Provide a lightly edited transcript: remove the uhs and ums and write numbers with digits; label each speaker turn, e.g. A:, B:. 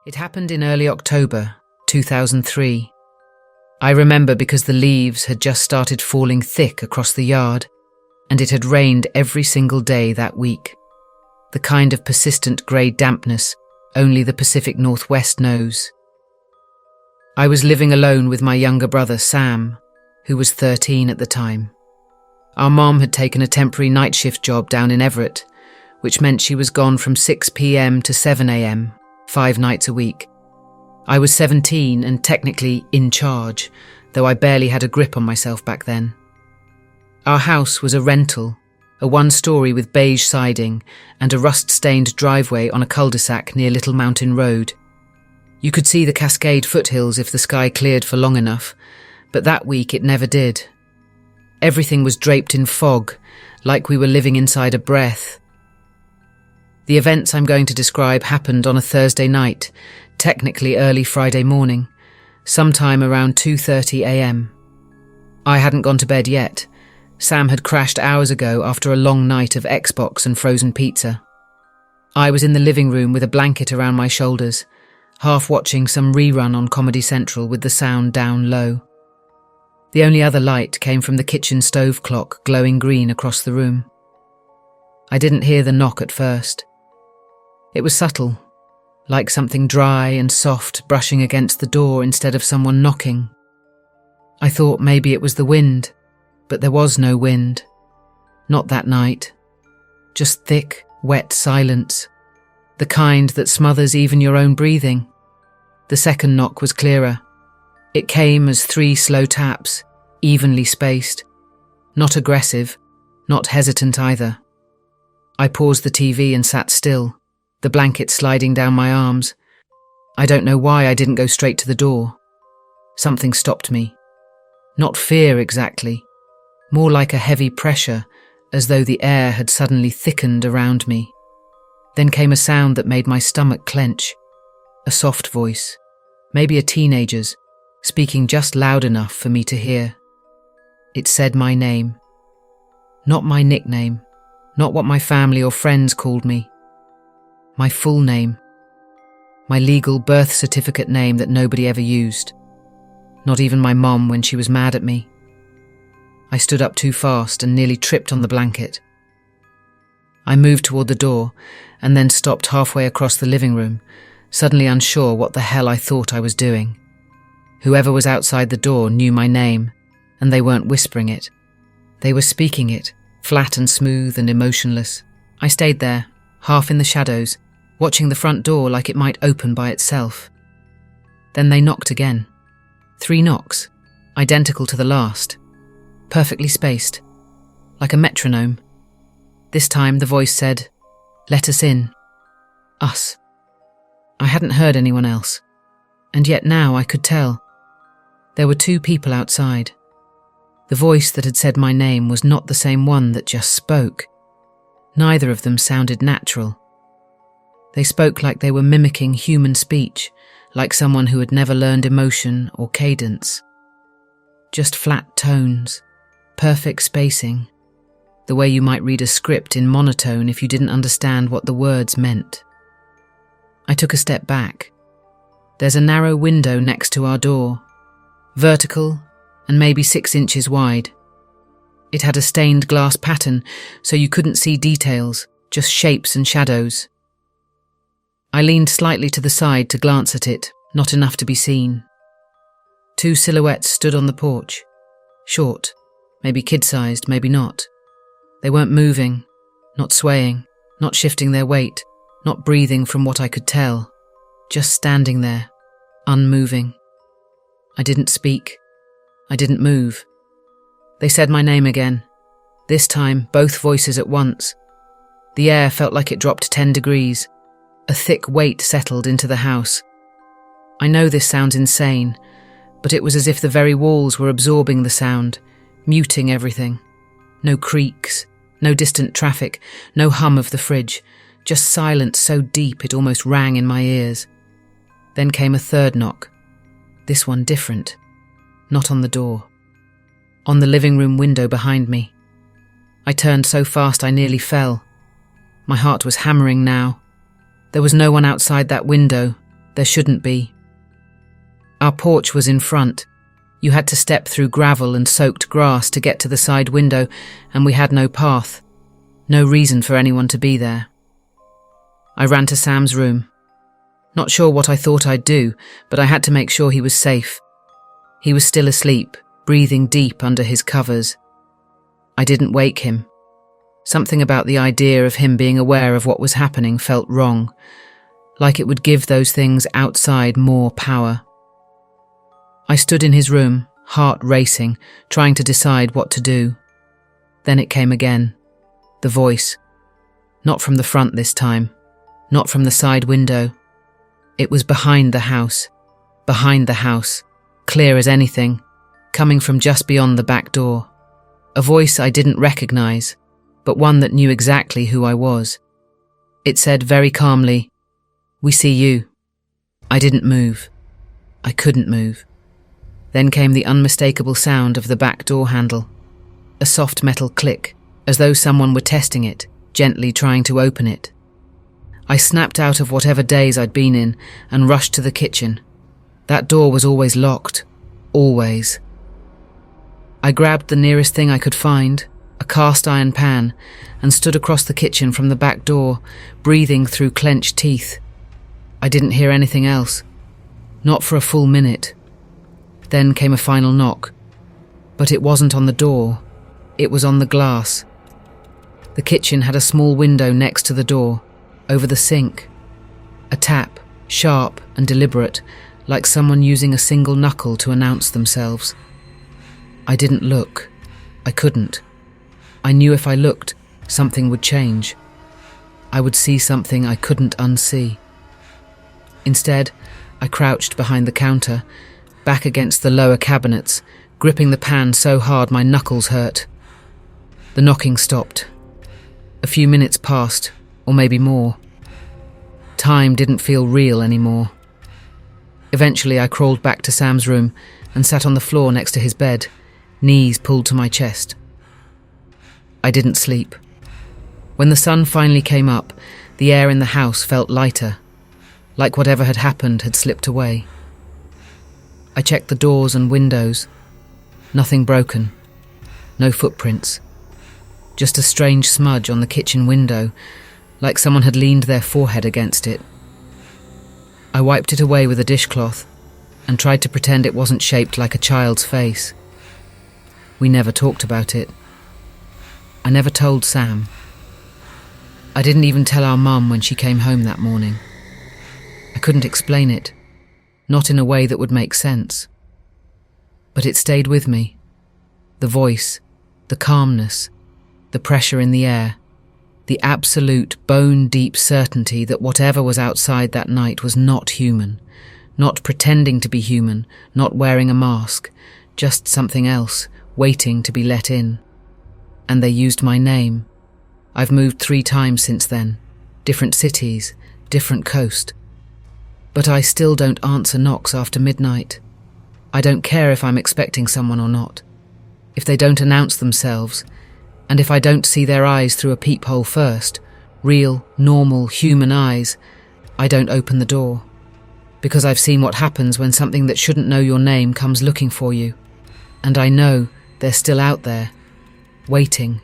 A: It happened in early October, 2003. I remember because the leaves had just started falling thick across the yard, and it had rained every single day that week. The kind of persistent grey dampness only the Pacific Northwest knows. I was living alone with my younger brother, Sam, who was 13 at the time. Our mom had taken a temporary night shift job down in Everett, which meant she was gone from 6 p.m. to 7 a.m., 5 nights a week. I was 17 and technically in charge, though I barely had a grip on myself back then. Our house was a rental, a one-storey with beige siding and a rust-stained driveway on a cul-de-sac near Little Mountain Road. You could see the Cascade foothills if the sky cleared for long enough, but that week it never did. Everything was draped in fog, like we were living inside a breath. The events I'm going to describe happened on a Thursday night, technically early Friday morning, sometime around 2:30 a.m. I hadn't gone to bed yet. Sam had crashed hours ago after a long night of Xbox and frozen pizza. I was in the living room with a blanket around my shoulders, half watching some rerun on Comedy Central with the sound down low. The only other light came from the kitchen stove clock glowing green across the room. I didn't hear the knock at first. It was subtle, like something dry and soft brushing against the door instead of someone knocking. I thought maybe it was the wind, but there was no wind. Not that night. Just thick, wet silence. The kind that smothers even your own breathing. The second knock was clearer. It came as 3 slow taps, evenly spaced. Not aggressive, not hesitant either. I paused the TV and sat still, the blanket sliding down my arms. I don't know why I didn't go straight to the door. Something stopped me. Not fear exactly, more like a heavy pressure, as though the air had suddenly thickened around me. Then came a sound that made my stomach clench. A soft voice, maybe a teenager's, speaking just loud enough for me to hear. It said my name. Not my nickname, not what my family or friends called me. My full name. My legal birth certificate name that nobody ever used. Not even my mom when she was mad at me. I stood up too fast and nearly tripped on the blanket. I moved toward the door and then stopped halfway across the living room, suddenly unsure what the hell I thought I was doing. Whoever was outside the door knew my name, and they weren't whispering it. They were speaking it, flat and smooth and emotionless. I stayed there, half in the shadows, watching the front door like it might open by itself. Then they knocked again. 3 knocks, identical to the last. Perfectly spaced, like a metronome. This time the voice said, "Let us in." Us. I hadn't heard anyone else, and yet now I could tell. There were 2 people outside. The voice that had said my name was not the same one that just spoke. Neither of them sounded natural. They spoke like they were mimicking human speech, like someone who had never learned emotion or cadence. Just flat tones. Perfect spacing, the way you might read a script in monotone if you didn't understand what the words meant. I took a step back. There's a narrow window next to our door, vertical and maybe 6 inches wide. It had a stained glass pattern, so you couldn't see details, just shapes and shadows. I leaned slightly to the side to glance at it, not enough to be seen. 2 silhouettes stood on the porch, short, maybe kid-sized, maybe not. They weren't moving, not swaying, not shifting their weight, not breathing from what I could tell, just standing there, unmoving. I didn't speak. I didn't move. They said my name again. This time, both voices at once. The air felt like it dropped 10 degrees. A thick weight settled into the house. I know this sounds insane, but it was as if the very walls were absorbing the sound, muting everything. No creaks, no distant traffic, no hum of the fridge, just silence so deep it almost rang in my ears. Then came a 3rd knock. This one different. Not on the door. On the living room window behind me. I turned so fast I nearly fell. My heart was hammering now. There was no one outside that window, There shouldn't be. Our porch was in front. You had to step through gravel and soaked grass to get to the side window, and we had no path. No reason for anyone to be there. I ran to Sam's room. Not sure what I thought I'd do, but I had to make sure he was safe. He was still asleep, breathing deep under his covers. I didn't wake him. Something about the idea of him being aware of what was happening felt wrong, like it would give those things outside more power. I stood in his room, heart racing, trying to decide what to do. Then it came again. The voice. Not from the front this time. Not from the side window. It was behind the house. Behind the house. Clear as anything. Coming from just beyond the back door. A voice I didn't recognize, but one that knew exactly who I was. It said very calmly, "We see you." I didn't move. I couldn't move. Then came the unmistakable sound of the back door handle. A soft metal click, as though someone were testing it, gently trying to open it. I snapped out of whatever daze I'd been in and rushed to the kitchen. That door was always locked. Always. I grabbed the nearest thing I could find, a cast iron pan, and stood across the kitchen from the back door, breathing through clenched teeth. I didn't hear anything else. Not for a full minute. Then came a final knock. But it wasn't on the door. It was on the glass. The kitchen had a small window next to the door, over the sink. A tap, sharp and deliberate, like someone using a single knuckle to announce themselves. I didn't look. I couldn't. I knew if I looked, something would change. I would see something I couldn't unsee. Instead, I crouched behind the counter, back against the lower cabinets, gripping the pan so hard my knuckles hurt. The knocking stopped. A few minutes passed, or maybe more. Time didn't feel real anymore. Eventually I crawled back to Sam's room and sat on the floor next to his bed, knees pulled to my chest. I didn't sleep. When the sun finally came up, the air in the house felt lighter, like whatever had happened had slipped away. I checked the doors and windows. Nothing broken. No footprints. Just a strange smudge on the kitchen window, like someone had leaned their forehead against it. I wiped it away with a dishcloth and tried to pretend it wasn't shaped like a child's face. We never talked about it. I never told Sam. I didn't even tell our mum when she came home that morning. I couldn't explain it, not in a way that would make sense. But it stayed with me. The voice, the calmness, the pressure in the air, the absolute bone-deep certainty that whatever was outside that night was not human, not pretending to be human, not wearing a mask, just something else, waiting to be let in. And they used my name. I've moved 3 times since then, different cities, different coast. But I still don't answer knocks after midnight. I don't care if I'm expecting someone or not. If they don't announce themselves, and if I don't see their eyes through a peephole first, real, normal, human eyes, I don't open the door. Because I've seen what happens when something that shouldn't know your name comes looking for you. And I know they're still out there, waiting.